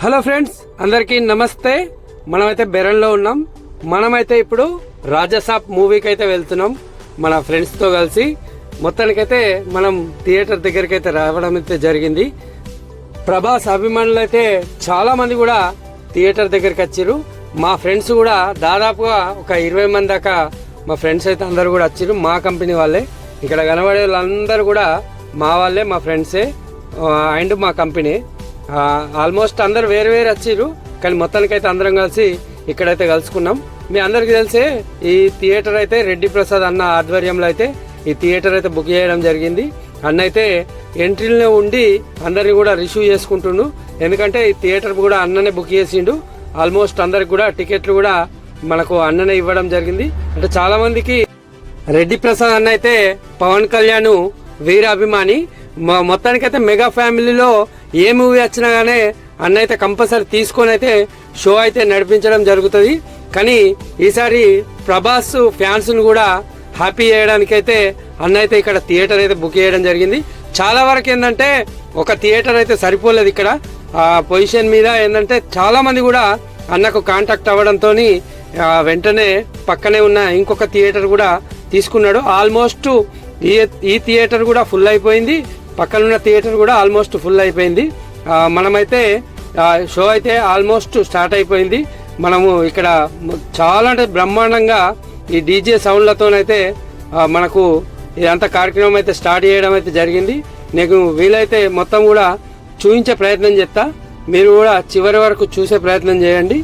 Hello friends, అందరికీ నమస్తే. మనమైతే బెరంలో ఉన్నాం. మనమైతే ఇప్పుడు రాజసాబ్ మూవీకి అయితే వెళ్తున్నాం మన ఫ్రెండ్స్ తో కలిసి. మొత్తానికైతే మనం థియేటర్ దగ్గరికి అయితే రావడం అయితే జరిగింది. ప్రభాస్ అభిమానులు అయితే చాలా మంది కూడా థియేటర్ దగ్గరికి వచ్చారు. మా ఫ్రెండ్స్ కూడా దాదాపుగా ఒక 20 మంది దాకా మా ఫ్రెండ్స్ అయితే అందరు కూడా వచ్చారు. మా కంపెనీ వాళ్ళే, ఇక్కడ కనబడే వాళ్ళందరూ కూడా మా వాళ్ళే, మా ఫ్రెండ్సే అండ్ మా కంపెనీ. ఆల్మోస్ట్ అందరు వేరు వేరు వచ్చారు, కానీ మొత్తానికైతే అందరం కలిసి ఇక్కడైతే కలుసుకున్నాం. మీ అందరికి తెలిసే ఈ థియేటర్ అయితే రెడ్డి ప్రసాద్ అన్న ఆధ్వర్యంలో అయితే ఈ థియేటర్ అయితే బుక్ చేయడం జరిగింది. అన్న అయితే ఎంట్రీలో ఉండి అందరిని కూడా రిసీవ్ చేసుకుంటుండు. ఎందుకంటే ఈ థియేటర్ కూడా అన్ననే బుక్ చేసిండు. ఆల్మోస్ట్ అందరికి కూడా టికెట్లు కూడా మనకు అన్ననే ఇవ్వడం జరిగింది. అంటే చాలా మందికి రెడ్డి ప్రసాద్ అన్న అయితే పవన్ కళ్యాణ్ వీర అభిమాని. మొత్తానికైతే మెగా ఫ్యామిలీలో ఏ మూవీ వచ్చినా గానీ అన్న అయితే కంపల్సరీ తీసుకొని అయితే షో అయితే నడిపించడం జరుగుతుంది. కానీ ఈసారి ప్రభాస్ ఫ్యాన్స్ ను కూడా హ్యాపీ చేయడానికైతే అన్న అయితే ఇక్కడ థియేటర్ అయితే బుక్ చేయడం జరిగింది. చాలా వరకు ఏంటంటే ఒక థియేటర్ అయితే సరిపోలేదు. ఇక్కడ ఆ పొజిషన్ మీద ఏంటంటే చాలా మంది కూడా అన్నకు కాంటాక్ట్ అవ్వడంతో వెంటనే పక్కనే ఉన్న ఇంకొక థియేటర్ కూడా తీసుకున్నాడు. ఆల్మోస్ట్ ఈ థియేటర్ కూడా ఫుల్ అయిపోయింది, పక్కనున్న థియేటర్ కూడా ఆల్మోస్ట్ ఫుల్ అయిపోయింది. మనమైతే షో అయితే ఆల్మోస్ట్ స్టార్ట్ అయిపోయింది. మనము ఇక్కడ చాలా అంటే బ్రహ్మాండంగా ఈ డీజే సౌండ్లతోనైతే మనకు ఇదంతా కార్యక్రమం అయితే స్టార్ట్ చేయడం అయితే జరిగింది. నీకు వీలైతే మొత్తం కూడా చూపించే ప్రయత్నం చేస్తా, మీరు కూడా చివరి వరకు చూసే ప్రయత్నం చేయండి.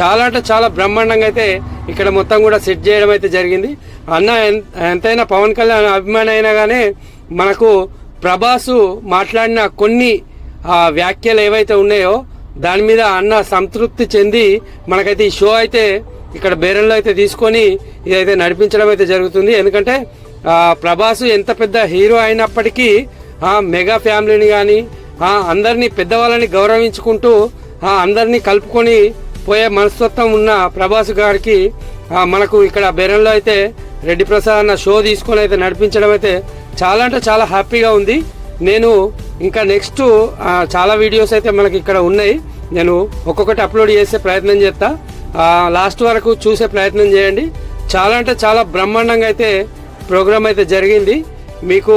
చాలా అంటే చాలా బ్రహ్మాండంగా అయితే ఇక్కడ మొత్తం కూడా సెట్ చేయడం అయితే జరిగింది. అన్న ఎంతైనా పవన్ కళ్యాణ్ అభిమాని అయినా కానీ మనకు ప్రభాస్ మాట్లాడిన కొన్ని వ్యాఖ్యలు ఏవైతే ఉన్నాయో దాని మీద అన్న సంతృప్తి చెంది మనకైతే ఈ షో అయితే ఇక్కడ బేరంలో అయితే తీసుకొని ఇదైతే నడిపించడం అయితే జరుగుతుంది. ఎందుకంటే ప్రభాస్ ఎంత పెద్ద హీరో అయినప్పటికీ మెగా ఫ్యామిలీని కానీ అందరినీ పెద్దవాళ్ళని గౌరవించుకుంటూ అందరినీ కలుపుకొని పోయే మనస్తత్వం ఉన్న ప్రభాస్ గారికి మనకు ఇక్కడ బేరంలో అయితే రెడ్డి ప్రసాద్ అన్న షో తీసుకొని అయితే నడిపించడం అయితే చాలా అంటే చాలా హ్యాపీగా ఉంది. నేను ఇంకా నెక్స్ట్ చాలా వీడియోస్ అయితే మనకి ఇక్కడ ఉన్నాయి. నేను ఒక్కొక్కటి అప్లోడ్ చేసే ప్రయత్నం చేస్తా, లాస్ట్ వరకు చూసే ప్రయత్నం చేయండి. చాలా అంటే చాలా బ్రహ్మాండంగా అయితే ప్రోగ్రామ్ అయితే జరిగింది. మీకు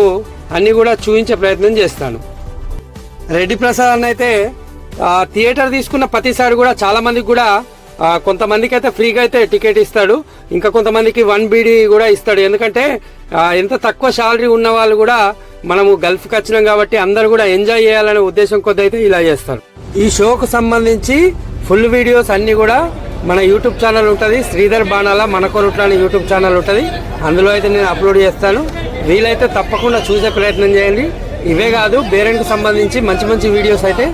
అన్ని కూడా చూపించే ప్రయత్నం చేస్తాను. రెడ్డి ప్రసాద్ అన్న అయితే థియేటర్ తీసుకున్న ప్రతిసారి కూడా చాలా మందికి కూడా కొంతమందికి అయితే ఫ్రీగా అయితే టికెట్ ఇస్తాడు, ఇంకా కొంతమందికి 1 BD కూడా ఇస్తాడు. ఎందుకంటే ఎంత తక్కువ శాలరీ ఉన్న వాళ్ళు కూడా మనము గల్ఫ్కి వచ్చినాం కాబట్టి అందరు కూడా ఎంజాయ్ చేయాలనే ఉద్దేశం కొద్ది అయితే ఇలా చేస్తారు. ఈ షోకు సంబంధించి ఫుల్ వీడియోస్ అన్ని కూడా మన యూట్యూబ్ ఛానల్ ఉంటుంది, శ్రీధర్ బాణాల మనకొరుట్ల అని యూట్యూబ్ ఛానల్ ఉంటుంది. అందులో అయితే నేను అప్లోడ్ చేస్తాను. వీలైతే తప్పకుండా చూసే ప్రయత్నం చేయండి. ఇవే కాదు, బేరంకి సంబంధించి మంచి మంచి వీడియోస్ అయితే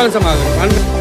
ఒక్క నిమిషం ఆగండి.